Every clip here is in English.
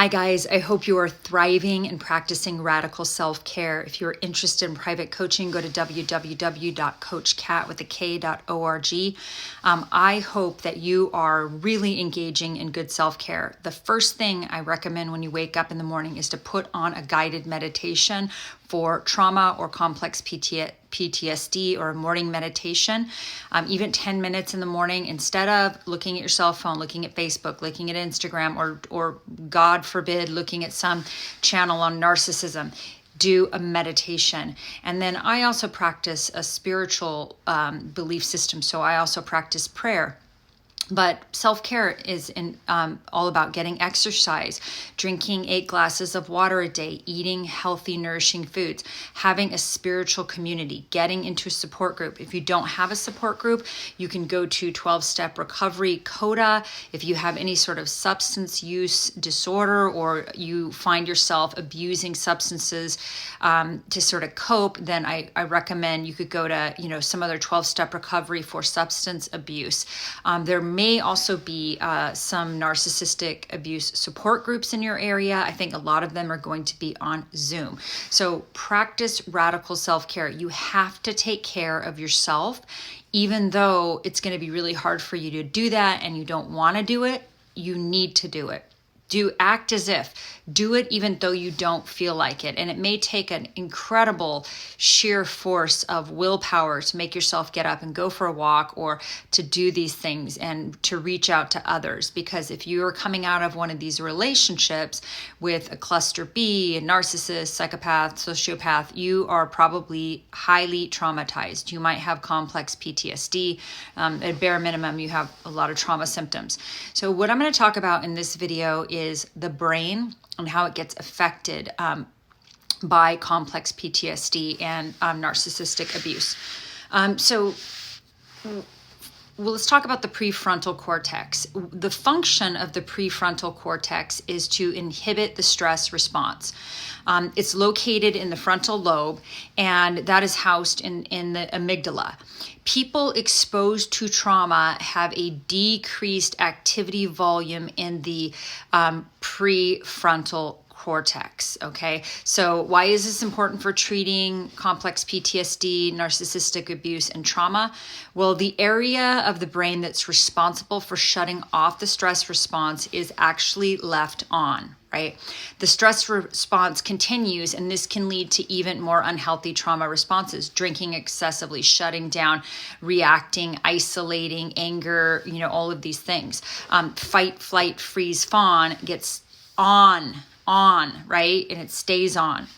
Hi guys, I hope you are thriving and practicing radical self-care. If you're interested in private coaching, go to www.coachcat.org. I hope that you are really engaging in good self-care. The first thing I recommend when you wake up in the morning is to put on a guided meditation for trauma or complex PTSD or a morning meditation, even 10 minutes in the morning, instead of looking at your cell phone, looking at Facebook, looking at Instagram, or God forbid, looking at some channel on narcissism. Do a meditation. And then I also practice a spiritual belief system. So I also practice prayer. But self-care is all about getting exercise, drinking 8 glasses of water a day, eating healthy, nourishing foods, having a spiritual community, getting into a support group. If you don't have a support group, you can go to 12-Step Recovery CODA. If you have any sort of substance use disorder or you find yourself abusing substances to sort of cope, then I recommend you could go to some other 12-Step Recovery for substance abuse. There may also be some narcissistic abuse support groups in your area. I think a lot of them are going to be on Zoom. So practice radical self-care. You have to take care of yourself, even though it's going to be really hard for you to do that and you don't want to do it. You need to do it. Act as if. Do it even though you don't feel like it. And it may take an incredible sheer force of willpower to make yourself get up and go for a walk or to do these things and to reach out to others. Because if you are coming out of one of these relationships with a cluster B, a narcissist, psychopath, sociopath, you are probably highly traumatized. You might have complex PTSD. At bare minimum, you have a lot of trauma symptoms. So what I'm going to talk about in this video is the brain and how it gets affected by complex PTSD and narcissistic abuse. Well, let's talk about the prefrontal cortex. The function of the prefrontal cortex is to inhibit the stress response. It's located in the frontal lobe, and that is housed in the amygdala. People exposed to trauma have a decreased activity volume in the prefrontal cortex. Okay, so why is this important for treating complex PTSD, narcissistic abuse, and trauma? Well, the area of the brain that's responsible for shutting off the stress response is actually left on, right? The stress response continues, and this can lead to even more unhealthy trauma responses: drinking excessively, shutting down, reacting, isolating, anger, all of these things. Fight, flight, freeze, fawn gets on, right? And it stays on.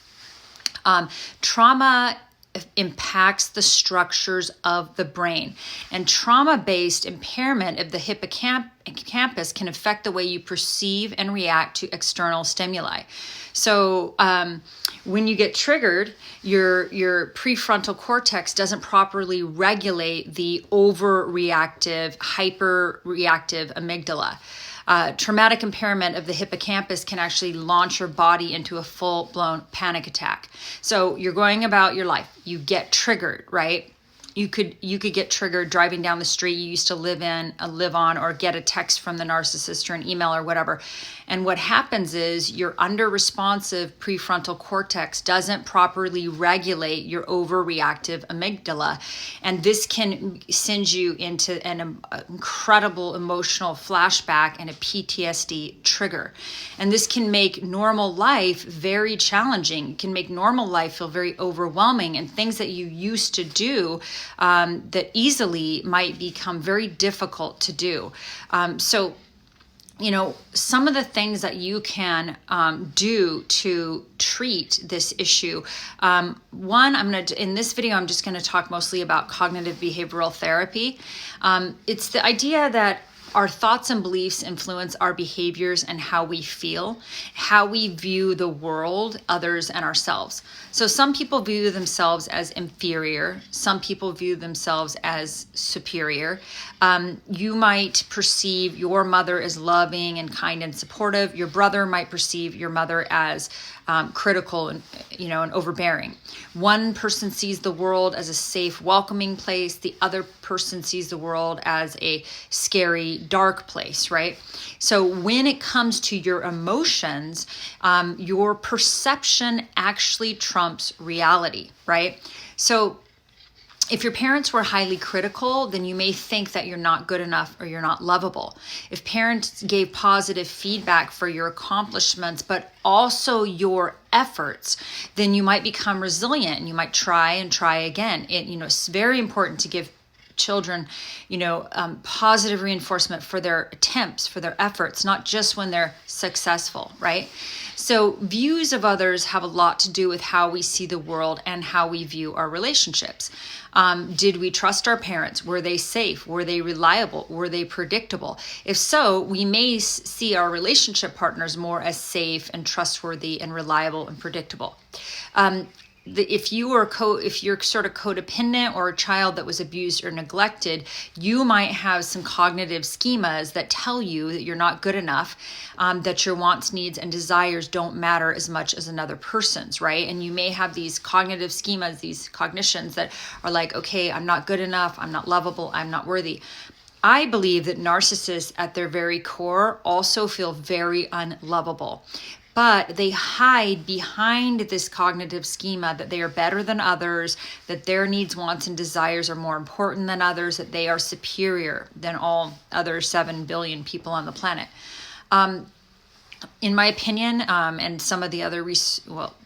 Trauma impacts the structures of the brain, and trauma-based impairment of the hippocampus can affect the way you perceive and react to external stimuli. So when you get triggered, your prefrontal cortex doesn't properly regulate the overreactive, hyperreactive amygdala. Traumatic impairment of the hippocampus can actually launch your body into a full-blown panic attack. So you're going about your life. You get triggered, right? You could get triggered driving down the street you used to live on, or get a text from the narcissist or an email or whatever. And what happens is your under-responsive prefrontal cortex doesn't properly regulate your overreactive amygdala. And this can send you into an incredible emotional flashback and a PTSD trigger. And this can make normal life very challenging. It can make normal life feel very overwhelming, and things that you used to do that easily might become very difficult to do. Some of the things that you can do to treat this issue. One, in this video, I'm just going to talk mostly about cognitive behavioral therapy. It's the idea that our thoughts and beliefs influence our behaviors and how we feel, how we view the world, others, and ourselves. So some people view themselves as inferior. Some people view themselves as superior. You might perceive your mother as loving and kind and supportive. Your brother might perceive your mother as critical and overbearing. One person sees the world as a safe, welcoming place. The other person sees the world as a scary, dark place, right? So when it comes to your emotions, your perception actually trumps reality, right? So if your parents were highly critical, then you may think that you're not good enough or you're not lovable. If parents gave positive feedback for your accomplishments, but also your efforts, then you might become resilient and you might try and try again. It's very important to give children, positive reinforcement for their attempts, for their efforts, not just when they're successful, right? So views of others have a lot to do with how we see the world and how we view our relationships. Did we trust our parents? Were they safe? Were they reliable? Were they predictable? If so, we may see our relationship partners more as safe and trustworthy and reliable and predictable. If you're sort of codependent or a child that was abused or neglected, you might have some cognitive schemas that tell you that you're not good enough, that your wants, needs, and desires don't matter as much as another person's, right? And you may have these cognitive schemas, these cognitions that are like, okay, I'm not good enough, I'm not lovable, I'm not worthy. I believe that narcissists at their very core also feel very unlovable. But they hide behind this cognitive schema that they are better than others, that their needs, wants, and desires are more important than others, that they are superior than all other 7 billion people on the planet. In my opinion, and some of the other,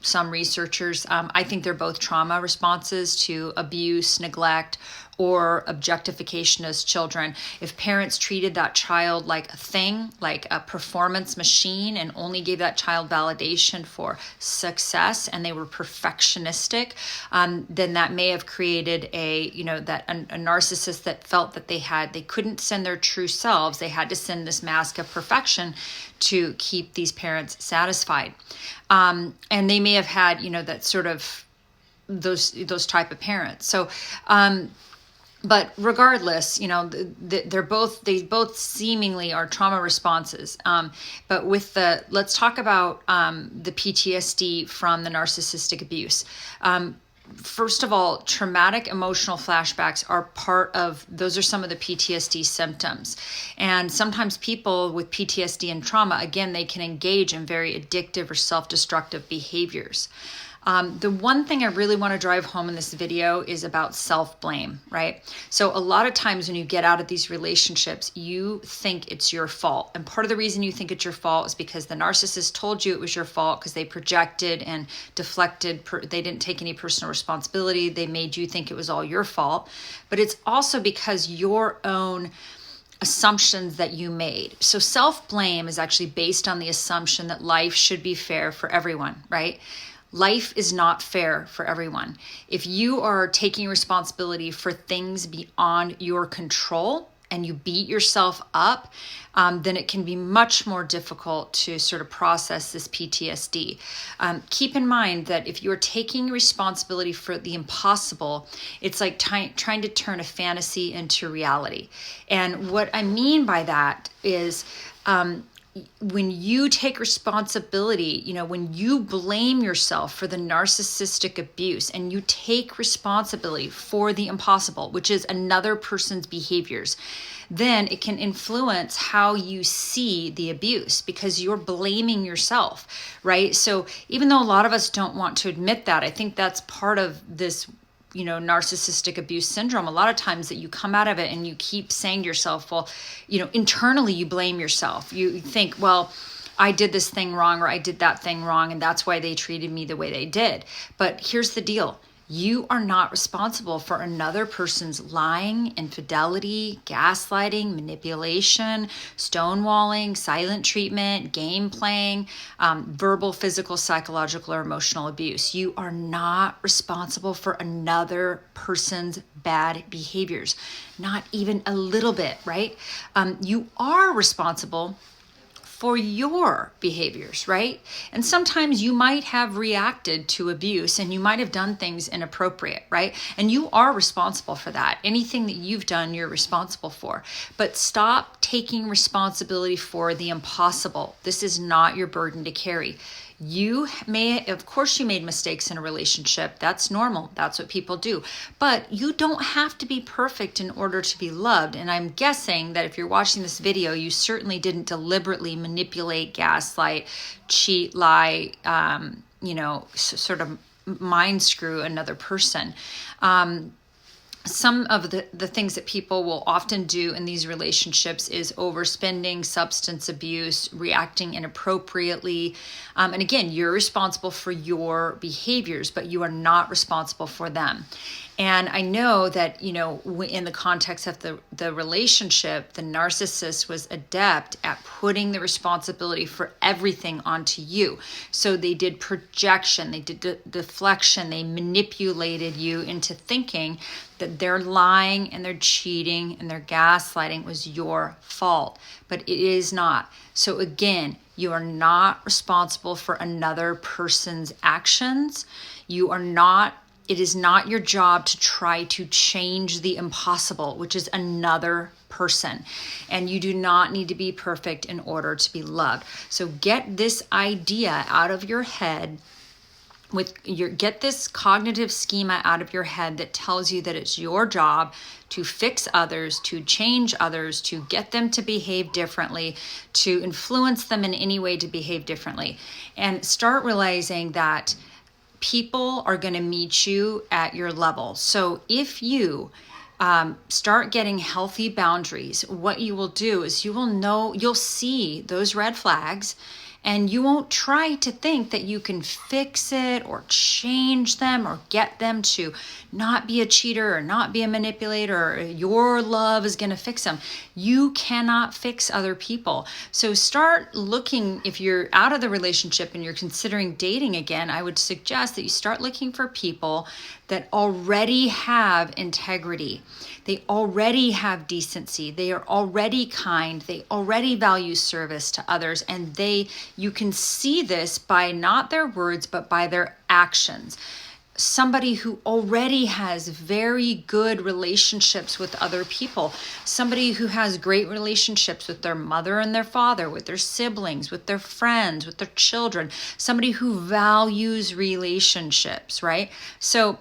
some researchers, I think they're both trauma responses to abuse, neglect, or objectification as children. If parents treated that child like a thing, like a performance machine, and only gave that child validation for success, and they were perfectionistic, then that may have created a narcissist that felt that they couldn't send their true selves. They had to send this mask of perfection to keep these parents satisfied. And they may have had, that sort of those type of parents. So, but regardless, they both seemingly are trauma responses. But let's talk about the PTSD from the narcissistic abuse. First of all, traumatic emotional flashbacks those are some of the PTSD symptoms. And sometimes people with PTSD and trauma, again, they can engage in very addictive or self-destructive behaviors. The one thing I really want to drive home in this video is about self-blame, right? So a lot of times when you get out of these relationships, you think it's your fault. And part of the reason you think it's your fault is because the narcissist told you it was your fault because they projected and deflected. They didn't take any personal responsibility. They made you think it was all your fault. But it's also because your own assumptions that you made. So self-blame is actually based on the assumption that life should be fair for everyone, right? Life is not fair for everyone. If you are taking responsibility for things beyond your control and you beat yourself up, then it can be much more difficult to sort of process this PTSD. Keep in mind that if you're taking responsibility for the impossible, it's like trying to turn a fantasy into reality. And what I mean by that is, when you take responsibility, when you blame yourself for the narcissistic abuse and you take responsibility for the impossible, which is another person's behaviors, then it can influence how you see the abuse because you're blaming yourself, right? So even though a lot of us don't want to admit that, I think that's part of this narcissistic abuse syndrome. A lot of times that you come out of it and you keep saying to yourself, well, internally you blame yourself. You think, well, I did this thing wrong or I did that thing wrong and that's why they treated me the way they did. But here's the deal. You are not responsible for another person's lying, infidelity, gaslighting, manipulation, stonewalling, silent treatment, game playing, verbal, physical, psychological, or emotional abuse. You are not responsible for another person's bad behaviors, not even a little bit, right? You are responsible for your behaviors, right? And sometimes you might have reacted to abuse and you might have done things inappropriate, right? And you are responsible for that. Anything that you've done, you're responsible for. But stop taking responsibility for the impossible. This is not your burden to carry. Of course you made mistakes in a relationship. That's normal. That's what people do. But you don't have to be perfect in order to be loved. And I'm guessing that if you're watching this video, you certainly didn't deliberately manipulate, gaslight, cheat, lie, sort of mind screw another person. Some of the things that people will often do in these relationships is overspending, substance abuse, reacting inappropriately. And again, you're responsible for your behaviors, but you are not responsible for them. And I know that, in the context of the relationship, the narcissist was adept at putting the responsibility for everything onto you. So they did projection, they did deflection, they manipulated you into thinking that their lying and their cheating and their gaslighting was your fault, but it is not. So again, you are not responsible for another person's actions. It is not your job to try to change the impossible, which is another person. And you do not need to be perfect in order to be loved. So get this idea out of your head. Get this cognitive schema out of your head that tells you that it's your job to fix others, to change others, to get them to behave differently, to influence them in any way to behave differently. And start realizing that people are going to meet you at your level. So if you start getting healthy boundaries, what you will do is you'll see those red flags, and you won't try to think that you can fix it or change them or get them to not be a cheater or not be a manipulator, or your love is going to fix them. You cannot fix other people. So start looking, if you're out of the relationship and you're considering dating again, I would suggest that you start looking for people that already have integrity. They already have decency. They are already kind. They already value service to others. And you can see this by not their words, but by their actions. Somebody who already has very good relationships with other people, somebody who has great relationships with their mother and their father, with their siblings, with their friends, with their children, somebody who values relationships, right? So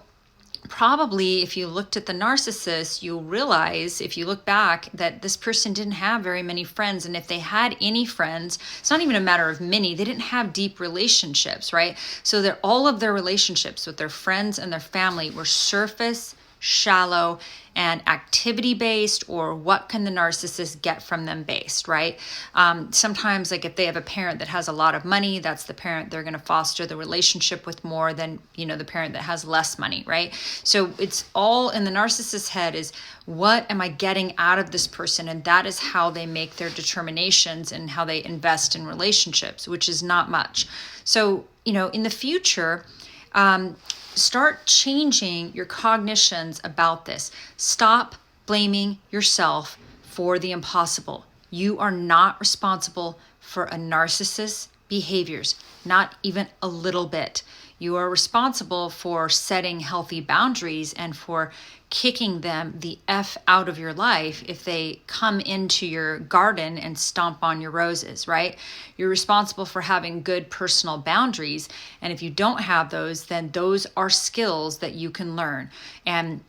probably if you looked at the narcissist, you'll realize, if you look back, that this person didn't have very many friends. And if they had any friends, it's not even a matter of many, they didn't have deep relationships, right? So that all of their relationships with their friends and their family were surface, shallow, and activity-based, or what can the narcissist get from them based, right? Sometimes, like if they have a parent that has a lot of money, that's the parent they're going to foster the relationship with more than, the parent that has less money, right? So it's all in the narcissist's head is, what am I getting out of this person? And that is how they make their determinations and how they invest in relationships, which is not much. So, in the future, start changing your cognitions about this. Stop blaming yourself for the impossible. You are not responsible for a narcissist's behaviors, not even a little bit. You are responsible for setting healthy boundaries and for kicking them the F out of your life if they come into your garden and stomp on your roses, right? You're responsible for having good personal boundaries. And if you don't have those, then those are skills that you can learn. And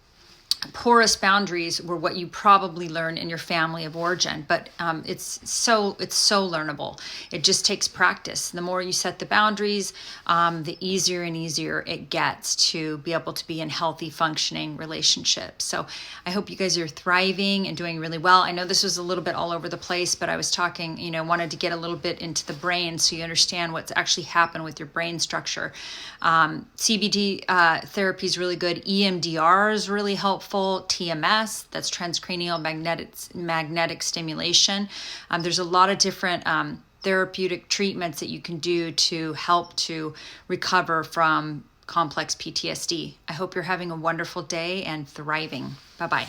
porous boundaries were what you probably learned in your family of origin, but it's so learnable. It just takes practice. The more you set the boundaries, the easier and easier it gets to be able to be in healthy, functioning relationships. So I hope you guys are thriving and doing really well. I know this was a little bit all over the place, but I was talking, wanted to get a little bit into the brain so you understand what's actually happened with your brain structure. CBT therapy is really good. EMDR is really helpful. TMS, that's transcranial magnetic stimulation. There's a lot of different therapeutic treatments that you can do to help to recover from complex PTSD. I hope you're having a wonderful day and thriving. Bye-bye.